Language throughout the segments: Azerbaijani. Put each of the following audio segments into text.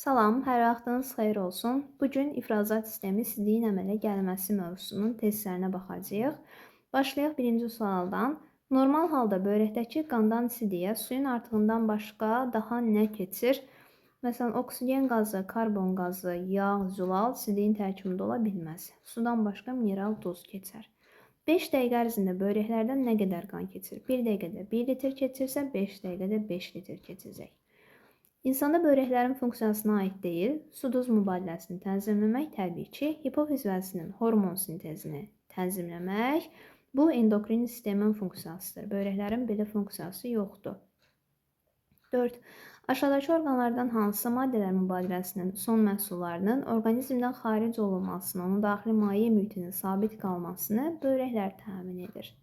Salam, hər vaxtınız xeyir olsun. Bugün ifrazat sistemi sidiyin əmələ gəlməsi mövzusunun testlərinə baxacağıq. Başlayaq birinci sualdan. Normal halda börəkdəki qandan sidiyə suyun artığından başqa daha nə keçir? Məsələn, oksigen qazı, karbon qazı, yağ, zülal sidiyin tərkibində ola bilməz. Sudan başqa mineral duz keçər. 5 dəqiqə ərzində börəklərdən nə qədər qan keçir? 1 dəqiqədə 1 litr keçirsə, 5 dəqiqədə 5 litr keçəcək. İnsanda börəklərin funksiyasına aid deyil, su-duz mübadiləsini tənzimləmək təbii ki, hipofiz vəzinin hormon sintezini tənzimləmək bu endokrin sistemin funksiyasıdır. Börəklərin belə funksiyası yoxdur. 4. Aşağıdakı orqanlardan hansı maddələr mübadiləsinin son məhsullarının orqanizmdən xaric olunmasını, onun daxili maye mühitinin sabit qalmasını börəklər təmin edir?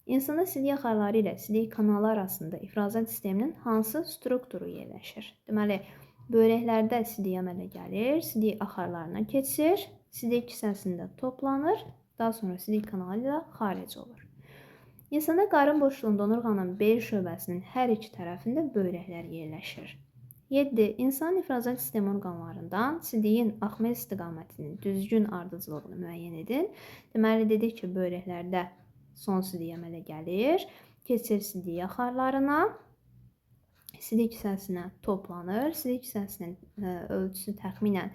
İnsanda sidik axarları ilə sidik kanalı arasında ifrazat sisteminin hansı strukturu yerləşir? Deməli, börəklərdə sidik əmələ gəlir, sidik axarlarına keçir, sidik kisəsində toplanır, daha sonra sidik kanalı ilə xaric olur. İnsanda qarın boşluğunda onurğanın bel şöbəsinin hər iki tərəfində börəklər yerləşir. 7. İnsanın ifrazat sistemi orqanlarından sidiyin axma istiqamətinin düzgün ardıcılığını müəyyən edin. Deməli, dedik ki, börəklərdə son sidik əmələ gəlir, keçir sidik axarlarına, sidik kisəsinə toplanır. Sidik kisəsinin ölçüsü təxminən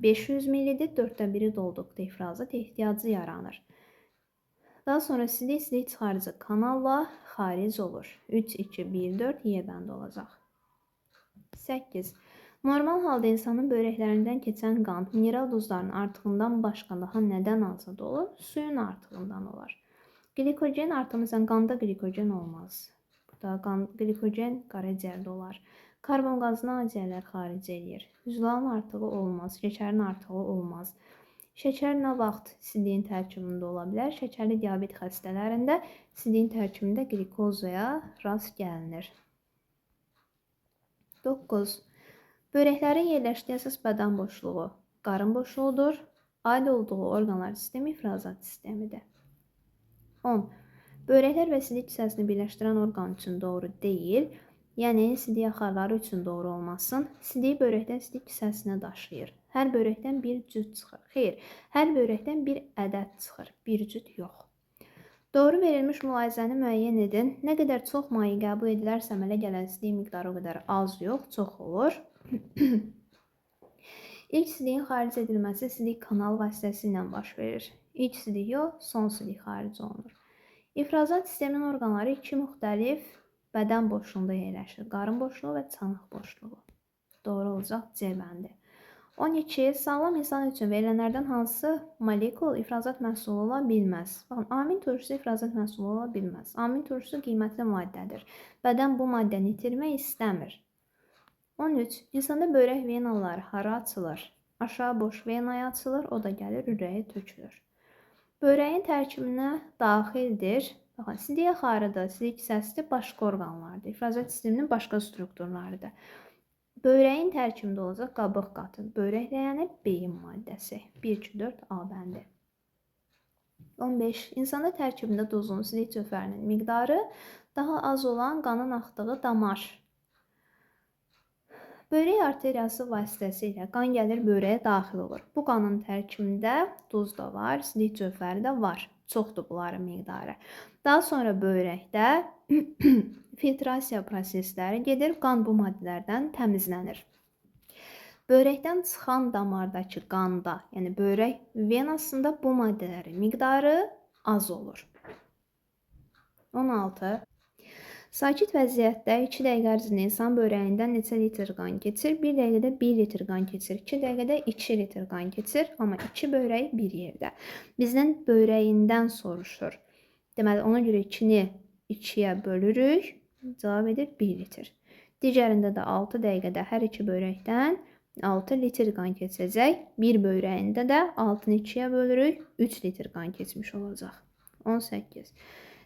500 ml-dir, 1/4 dolduqda ifrazat ehtiyacı yaranır. Daha sonra sidik çıxarıcı kanalla xaric olur. 3, 2, 1, 4 Y bəndi olacaq. 8. Normal halda insanın börəklərindən keçən qan mineral duzlarının artığından başqa daha nədən azad olur? Suyun artığından olar. Glikogen artığı, məsələn, qanda glikogen olmaz. Burada glikogen qaraciyərdə olar. Karbon qazını aciyərlər xaric edir. Zülalın artığı olmaz, şəkərin artığı olmaz. Şəkər nə vaxt sidiyin tərkibində ola bilər? Şəkərli diabet xəstələrində sidiyin tərkibində glikozaya rast gəlinir. 9. Börəklərin yerləşdiyi əsas bədən boşluğu qarın boşluğudur. Aid olduğu orqanlar sistemi ifrazat sistemidir. 10. Börəklər və sidik kisəsini birləşdirən orqan üçün doğru deyil, yəni sidik axarları üçün doğru olmasın. Sidik börəkdən sidik kisəsinə daşıyır. Hər börəkdən bir cüt çıxır. Xeyr, hər börəkdən bir ədəd çıxır, bir cüt yox. Doğru verilmiş mülahizəni müəyyən edin. Nə qədər çox maye qəbul edilərsə əmələ gələn sidik miqdarı o qədər az yox, çox olur. İlk sidiyin xaric edilməsi sidik kanal vasitəsilə baş verir. İlk sidik yox, son sidik xaric olunur. İfrazat sisteminin orqanları iki müxtəlif bədən boşluğunda yerləşir. Qarın boşluğu və çanaq boşluğu. Doğru olacaq C bəndi. 12. Sağlam insan üçün verilənlərdən hansı molekul ifrazat məhsulu ola bilməz? Baxın, amin turşusu ifrazat məhsulu ola bilməz. Amin turşusu qiymətli maddədir. Bədən bu maddəni itirmək istəmir. 13. İnsanda börək venaları hara açılır? Aşağı boş venaya açılır, o da gəlir ürəyə tökülür. Börəyin tərkibinə daxildir. Baxın, sidik axarıdır, sidik kisəsidir, başqa orqanlardır. İfrazat sisteminin başqa strukturlarıdır. Börəyin tərkibində olacaq qabıq qatı. Börəkləyəni beyin maddəsi. 1-2-4 A bəndi. 15. İnsanda tərkibində duzun sidik cövhərinin miqdarı daha az olan qanın axdığı damar. Börək arteriyası vasitəsilə qan gəlir börəyə daxil olur. Bu qanın tərkibində duz da var, sidik cövhəri də var. Çoxdur bunların miqdarı. Daha sonra börəkdə filtrasiya prosesləri gedir, qan bu maddələrdən təmizlənir. Börəkdən çıxan damardakı qanda, yəni börək venasında bu maddələrin miqdarı az olur. 16. Sakit vəziyyətdə 2 dəqiqə ərzində insan börəyindən neçə litr qan keçir? 1 dəqiqədə 1 litr qan keçir, 2 dəqiqədə 2 litr qan keçir, amma 2 börək bir yerdə. Bizdən börəyindən soruşur. Deməli, ona görə 2-ni 2-yə bölürük, cavab edir 1 litr. Digərində də 6 dəqiqədə hər 2 börəkdən 6 litr qan keçəcək. Bir börəyində də 6-nı 2-yə bölürük, 3 litr qan keçmiş olacaq. 18.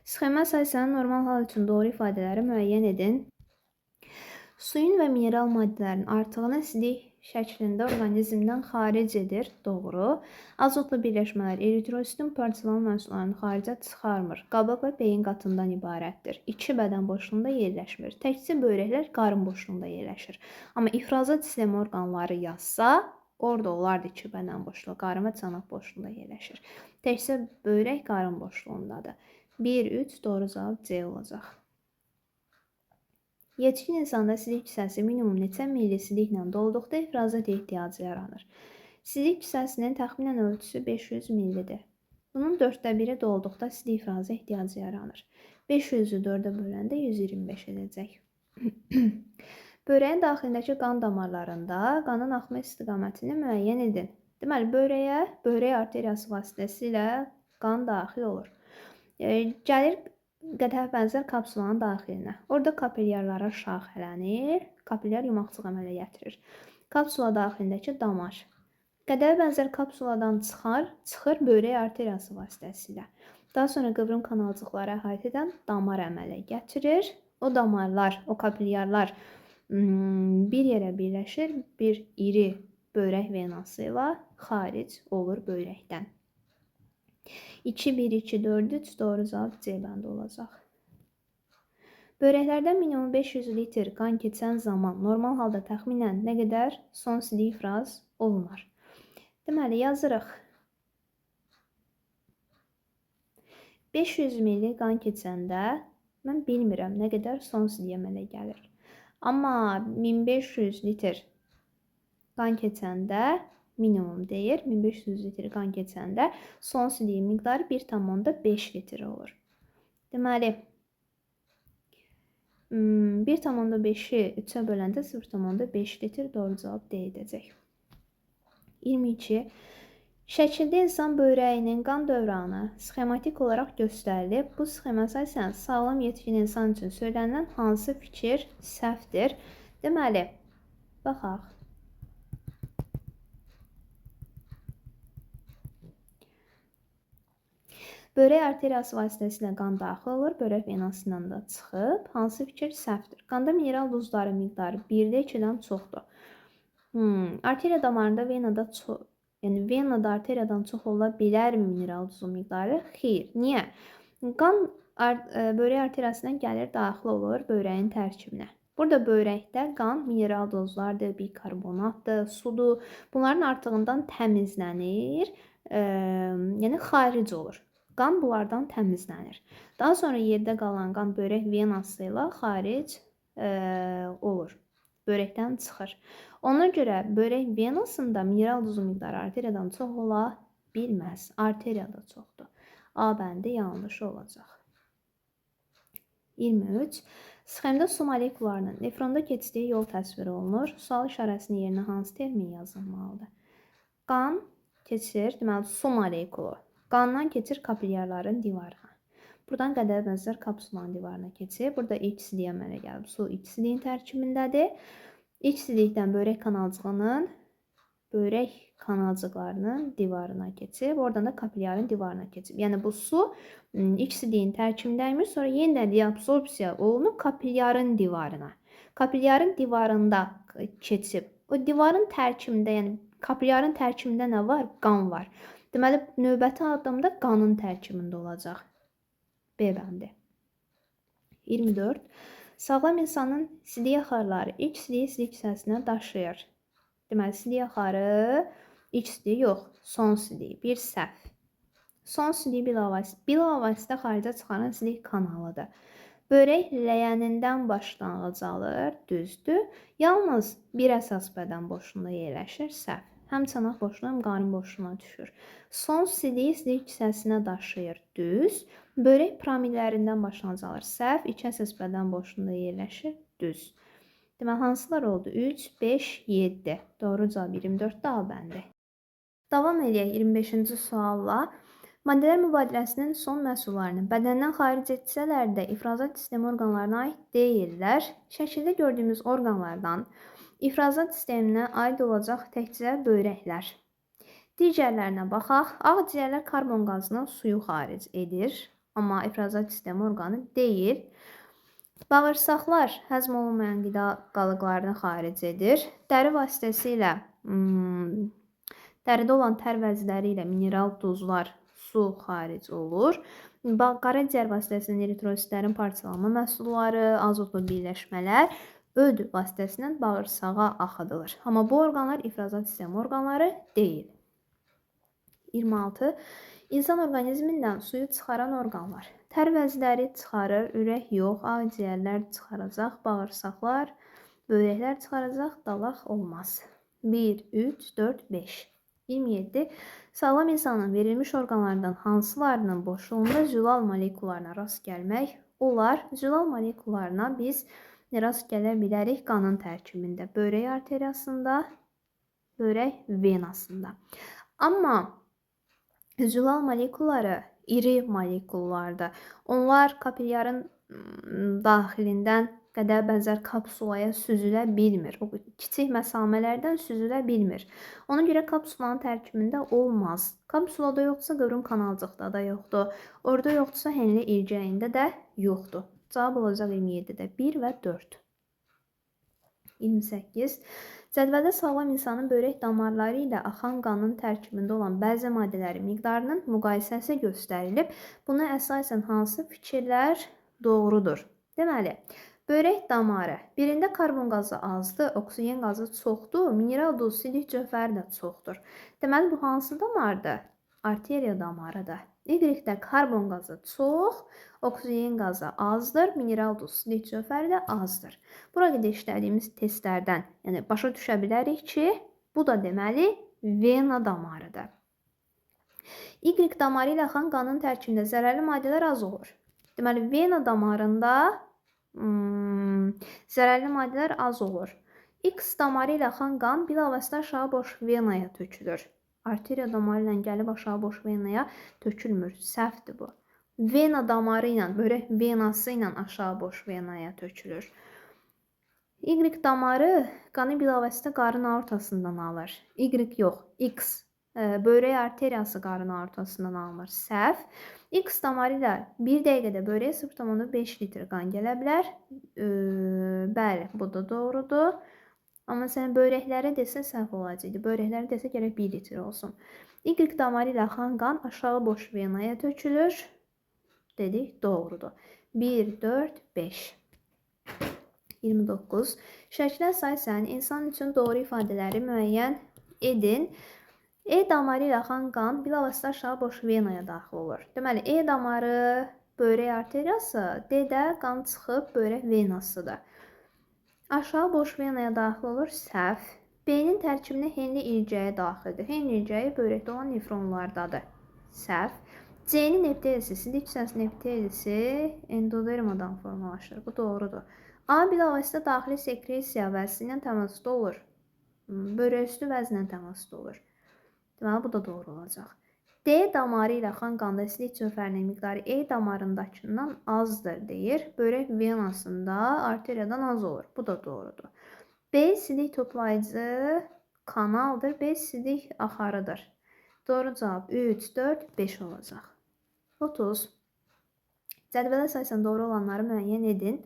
Sxema sayısının normal hal üçün doğru ifadələri müəyyən edin. Suyun və mineral maddələrin artığını sidik şəklində orqanizmdən xaric edir. Doğru. Azotlu birləşmələr eritrositin parçalan məhsullarını xaricə çıxarmır. Qabıq və beyin qatından ibarətdir. İçi bədən boşluğunda yerləşmir. Təkcə böbrəklər qarın boşluğunda yerləşir. Amma ifrazat sistemi orqanları yazsa, orada olardı ki, bədən boşluğu, qarın və çanaq boşluğunda yerləşir. Təkcə böbrək qarın boşluğundadır. 1-3 doğru cavab C olacaq. Yetkin insanda sidik kisəsi minimum neçə milli sidiklə dolduqda ifrazat ehtiyacı yaranır. Sidik kisəsinin təxminən ölçüsü 500 millidir. Bunun 1/4 dolduqda sidik ifrazı ehtiyacı yaranır. 500-ü 4-ə böləndə 125 edəcək. Böbreyin daxilindəki qan damarlarında qanın axma istiqamətini müəyyən edin. Deməli, böbrək arteriyası vasitəsilə qan daxil olur. Gəlir qədəh bənzər kapsulanın daxilinə. Orada kapillyarlara şaxələnir. Kapillyar yumaqcıq əmələ gətirir. Kapsula daxilindəki damar. Qədəh bənzər kapsuladan çıxır böbrək arteriyası vasitəsilə. Daha sonra qıvrım kanalcıqları əhatə edən damar əmələ gətirir. O damarlar, o kapillyarlar bir yerə birləşir. Bir iri böbrək venası ilə xaric olur böbrəkdən. 2-1-2-4-3 doğru cavab C bəndə olacaq. Böbrəklərdən minimum 500 litr qan keçən zaman normal halda təxminən nə qədər son sidik ifraz olunur? Deməli, yazırıq. 500 milli qan keçəndə mən bilmirəm nə qədər son sidik əmələ gəlir. Amma 1500 litr qan keçəndə minimum deyir. 1500 litr qan keçəndə son sidiyin miqdarı 1,5 litr olur. Deməli, 1,5-i 3-ə böləndə 0,5 litr doğru cavab D edəcək. 22. Şəkildə insan böbrəyinin qan dövranı sxematik olaraq göstərilib. Bu sxema əsasən sağlam yetkin insan üçün söylənilən hansı fikir səhvdir? Deməli, baxaq. Böbrək arteriyası vasitəsilə qan daxil olur, böbrək venasından da çıxıb. Hansı fikir səhvdir? Qanda mineral duzları miqdarı 1-də 2-dən çoxdur. Arteriya damarında venada arteriyadan çox ola bilərmi mineral duzu miqdarı? Xeyr. Niyə? Qan böbrək arteriyasından gəlir, daxil olur böbrəyin tərkibinə. Burada böbrəkdə qan mineral dozlardır, bikarbonatdır, sudur. Bunların artığından təmizlənir, yəni xaric olur. Qan bunlardan təmizlənir. Daha sonra yerdə qalan qan böbrək venası ilə xaric olur. Böbrəkdən çıxır. Ona görə böbrək venasında mineral duzu miqdarı arteriyadan çox ola bilməz. Arteriyada çoxdur. A bəndi yanlış olacaq. 23. Sxemdə su molekularının nefronda keçdiyi yol təsvir olunur. Sual işarəsinin yerinə hansı termin yazılmalıdır? Qan keçir, deməli su molekulu. Qandan keçir kapillyarların divarına. Buradan qədəh bənzər kapsulanın divarına keçir. Burada ilk sidik əmələ gəlib. Su ilk sidiyin tərkibindədir. İlk sidikdən böbrək kanalcıqlarının divarına keçib. Oradan da kapillyarın divarına keçib. Yəni bu su ilk sidiyin tərkibindəymiş. Sonra yenidən reabsorpsiya olunub kapillyarın divarına. Kapillyarın divarında keçib. O divarın tərkibində, yəni kapillyarın tərkibində nə var? Qan var. Deməli, növbəti addımda qanın tərkibində olacaq. B bəndi. 24. Sağlam insanın sidik axarları ilk sidiyi sidik kisəsinə daşıyır. Deməli, sidik axarı ilk sidik yox, son sidik. Bir səhv. Son sidik bilavasitə xaricə çıxaran sidik kanalıdır. Böbrək ləyənindən başlanğıc alır, düzdür. Yalnız bir əsas bədən boşluğunda yerləşir, səhv. Həm çanaq boşluğuna, həm qarın boşluğuna düşür. Son sidiyi sidik kisəsinə daşıyır, düz. Böbrək piramidlərindən başlanğıc alır, səhv. İki əsas bədən boşluğunda yerləşir, düz. Deməli, hansılar oldu? 3, 5, 7. Doğru cavab 24-də A bəndi. Davam edək 25-ci sualla. Maddələr mübadiləsinin son məhsullarını bədəndən xaric etsələr də ifrazat sistemi orqanlarına aid deyirlər. Şəkildə gördüyümüz orqanlardan ifrazat sisteminə aid olacaq təkcə böbrəklər. Digərlərinə baxaq. Ağciyərlər karbon qazını suyu xaric edir. Amma ifrazat sistemi orqanı deyil. Bağırsaqlar həzm olunmayan qida qalıqlarını xaric edir. Dəri vasitəsilə dəridə olan tər vəzləri ilə mineral duzlar, su xaric olur. Qaraciyər vasitəsilə eritrositlərin parçalanma məhsulları, azotlu birləşmələr öd vasitəsilə bağırsağa axıdılır. Amma bu orqanlar ifrazat sistemi orqanları deyil. 26. İnsan orqanizmindən suyu çıxaran orqanlar. Tər vəzləri çıxarır, ürək yox, ağciyərlər çıxaracaq, bağırsaqlar, böbrəklər çıxaracaq, dalaq olmaz. 1, 3, 4, 5. 27. Sağlam insanın verilmiş orqanlardan hansılarının boşluğunda zülal molekullarına rast gəlmək olar? Zülal molekullarına biz rast gələ bilərik qanın tərkibində, börək arteriyasında, börək venasında. Amma zülal molekulları iri molekullardır. Onlar kapilyarın daxilindən qədər bənzər kapsulaya süzülə bilmir. O kiçik məsamələrdən süzülə bilmir. Ona görə kapsulanın tərkibində olmaz. Kapsulada yoxdursa qıvrım kanalcıqda da yoxdur. Orada yoxdursa henli ilcəyində də yoxdur. Cavab olacaq 27-də 1 və 4. 28. Cədvəldə sağlam insanın börək damarları ilə axan qanın tərkibində olan bəzi maddələrin miqdarının müqayisəsi göstərilib. Buna əsasən hansı fikirlər doğrudur? Deməli, börək damarı birində karbon qazı azdır, oksigen qazı çoxdur, mineral duz, silik cövhəri də çoxdur. Deməli, bu hansı damardır? Arteriya damarıdır. Y-də karbon qazı çox, oksigen qazı azdır, mineral duz, silik cövhəri də azdır. Burada işlədiyimiz testlərdən başa düşə bilərik ki, bu da deməli vena damarıdır. Y damarı ilə axan qanın tərkibində zərərli maddələr az olur. Deməli, vena damarında zərərli maddələr az olur. X damarı ilə axan qan bilavasitə aşağı boş venaya tökülür. Arteriya damarı ilə gəlib aşağı boş venaya tökülmür. Səhvdir bu. Vena damarı ilə, börək venası ilə aşağı boş venaya tökülür. Y damarı qanı bilavasitə qarın aortasından alır. Y yox, X. Börək arteriyası qarın aortasından alınır. Səhv. X damarı ilə 1 dəqiqədə börək 0,5 litr qan gələ bilər. Bəli, bu da doğrudur. Amma sən börəkləri desə səhv olacaqdı. Börəkləri desə gərək 1 litr olsun. Y damarı ilə axan qan aşağı boş venaya tökülür. Dedik, doğrudur. 1, 4, 5. 29. Şəklə əsasən insan üçün doğru ifadələri müəyyən edin. E damarı ilə axan qan bilavasitə aşağı boş venaya daxil olur. Deməli, E damarı börək arteriyası, D-də qan çıxıb börək venasıdır. Aşağı boş venaya daxil olur, səhv. B-nin tərkibinə henli ilcəyi daxildir. Henli ilcəyi börəkdə olan nefronlardadır. Səhv. C-nin epitelisi, sidik hücrəsinin epitelisi endodermadan formalaşır. Bu doğrudur. A bilavasitə daxili sekresiya vəzi ilə təmasda olur. Börək üstü vəzlə təmasda olur. Deməli, bu da doğru olacaq. D damarı ilə axan qanda silik cövhərinin miqdarı E damarındakından azdır deyir. Börək venasında arteriyadan az olur. Bu da doğrudur. B silik toplayıcı kanaldır. B silik axarıdır. Doğru cavab 3, 4, 5 olacaq. 30. Cədvələ əsasən doğru olanları müəyyən edin.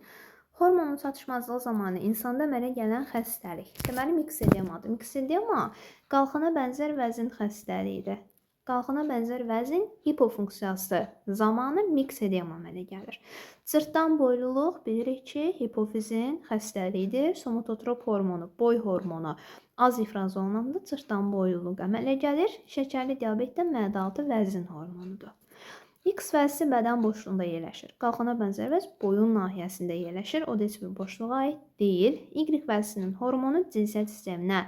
Hormonun çatışmazlığı zamanı insanda əmələ gələn xəstəlik. Deməli, miksedemadır. Miksedema qalxana bənzər vəzin xəstəliyidir. Qalxana bənzər vəzin hipofunksiyası zamanı miksedema əmələ gəlir. Cırtdan boyluluq bilirik ki, hipofizin xəstəliyidir. Somatotrop hormonu, boy hormonu az ifraz olunanda cırtdan boyluluq əmələ gəlir. Şəkərli diabet də mədə-altı vəzin hormonudur. X vəzisi bədən boşluğunda yerləşir. Qalxana bənzər vəz boyun nahiyəsində yerləşir. O da heç bir boşluğa aid deyil. Y vəzisinin hormonu cinsiyyət sisteminə,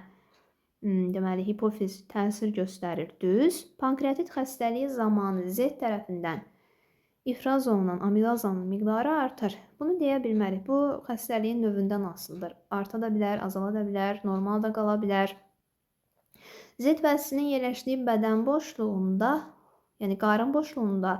deməli, hipofiz təsir göstərir. Düz. Pankreatit xəstəliyi zamanı Z tərəfindən ifraz olunan amilazanın miqdarı artır. Bunu deyə bilmərik. Bu xəstəliyin növündən asılıdır. Arta da bilər, azala da bilər, normal da qala bilər. Z vəzisinin yerləşdiyi bədən boşluğunda, yəni qarın boşluğunda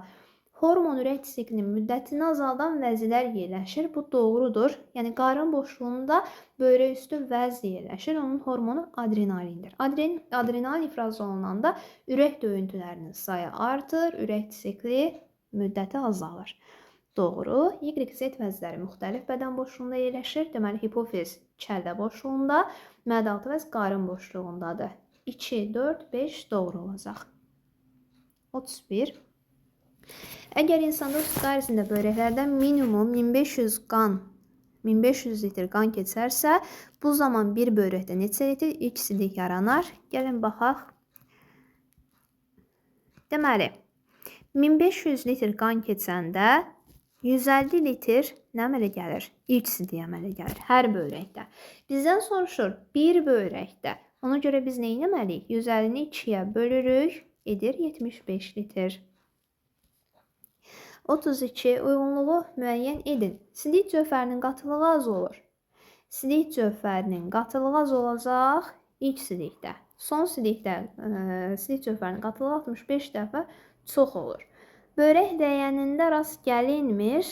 hormon ürək siklinin müddətini azaldan vəzilər yerləşir. Bu doğrudur. Yəni qarın boşluğunda böyrək üstü vəz yerləşir. Onun hormonu adrenalindir. Adrenal ifraz olunanda ürək döyüntülərinin sayı artır, ürək sikli müddəti azalır. Doğru. Y-Z vəzləri müxtəlif bədən boşluğunda yerləşir. Deməli, hipofiz kəllə boşluğunda, mədə-altı vəz qarın boşluğundadır. 2, 4, 5 doğru olacaq. 31. Əgər insanda sutqa ərzində börəklərdən minimum 1500 litr qan keçərsə, bu zaman bir börəkdə neçə litr ilk sidik yaranar? Gəlin baxaq. Deməli, 1500 litr qan keçəndə 150 litr nə əmələ gəlir? İlk sidik əmələ gəlir. Hər börəkdə. Bizdən soruşur, bir börəkdə. Ona görə biz nə etməliyik? 150-ni 2-yə bölürük, edir 75 litr. 32. Uyğunluğu müəyyən edin. Sidik cövhərinin qatılığı az olur. Sidik cövhərinin qatılığı az olacaq ilk sidikdə. Son sidikdə sidik cövhərinin qatılığı 65 dəfə çox olur. Börək ləyənində rast gəlinmir.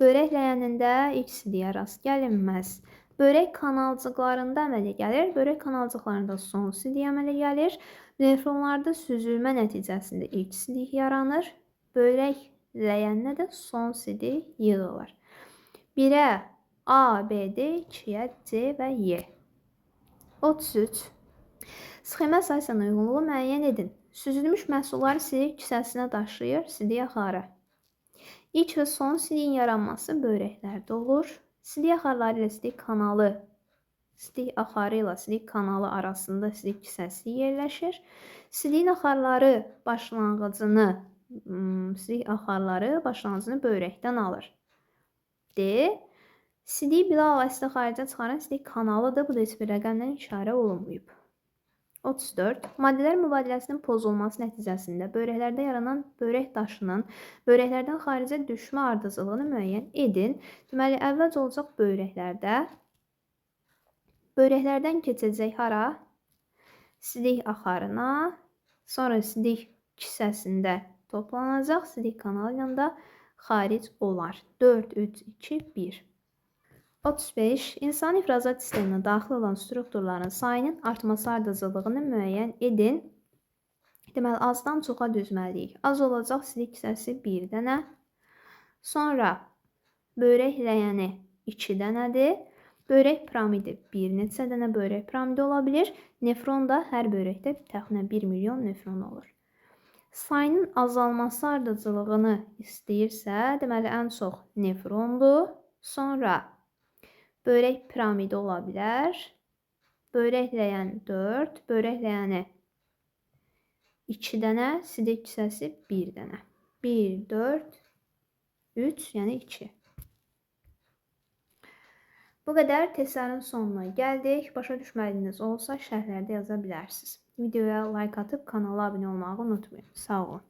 Börək ləyənində ilk sidiyə rast gəlinməz. Börək kanalcıqlarında əmələ gəlir. Börək kanalcıqlarında son sidik əmələ gəlir. Nefronlarda süzülmə nəticəsində ilk sidik yaranır. Börək ləyəninə də son sidik yığılır. 1-ə A, B, D, 2-yə C və Y. 33. Sxemə əsasən uyğunluğu müəyyən edin. Süzülmüş məhsulları sidik kisəsinə daşıyır, sidik axarı. İlk və son sidiyin yaranması börəklərdə olur. Sidik axarları ilə sidik kanalı, sidik axarı ilə sidik kanalı arasında sidik kisəsi yerləşir. Sidik axarları başlanğıcını börəkdən alır. D. Sidik bilal vasitə xaricə çıxaran sidik kanalıdır. Bu da heç bir rəqəmdən işarə olunmayıb. 34. Maddələr mübadiləsinin pozulması nəticəsində börəklərdə yaranan börək daşının börəklərdən xaricə düşmə ardıcıllığını müəyyən edin. Deməli, əvvəlcə olacaq börəklərdə. Börəklərdən keçəcək hara? Sidik axarına, sonra sidik kisəsində toplanacaq, sidik kanalı yanında xaric olar. 4, 3, 2, 1. 35. İnsan ifrazat sisteminə daxil olan strukturların sayının artması ardıcıllığını müəyyən edin. Deməli, azdan çoxa düzməliyik. Az olacaq sidik kisəsi 1 dənə. Sonra börək ləyəni 2 dənədir. Börək piramidi bir neçə dənə börək piramidi ola bilir. Nefron da hər börəkdə təxminən 1 milyon nefron olur. Sayının azalması ardıcıllığını istəyirsə, deməli, ən çox nefrondur. Sonra börək piramidi ola bilər. Börək ləyəni 4, börək ləyəni 2 dənə, sidik kisəsi 1 dənə. 1, 4, 3, yəni 2. Bu qədər testlərin sonuna gəldik. Başa düşmədiyiniz olsa şərhlərdə yaza bilərsiniz. Videoya like atıb kanala abunə olmağı unutmayın. Sağ olun.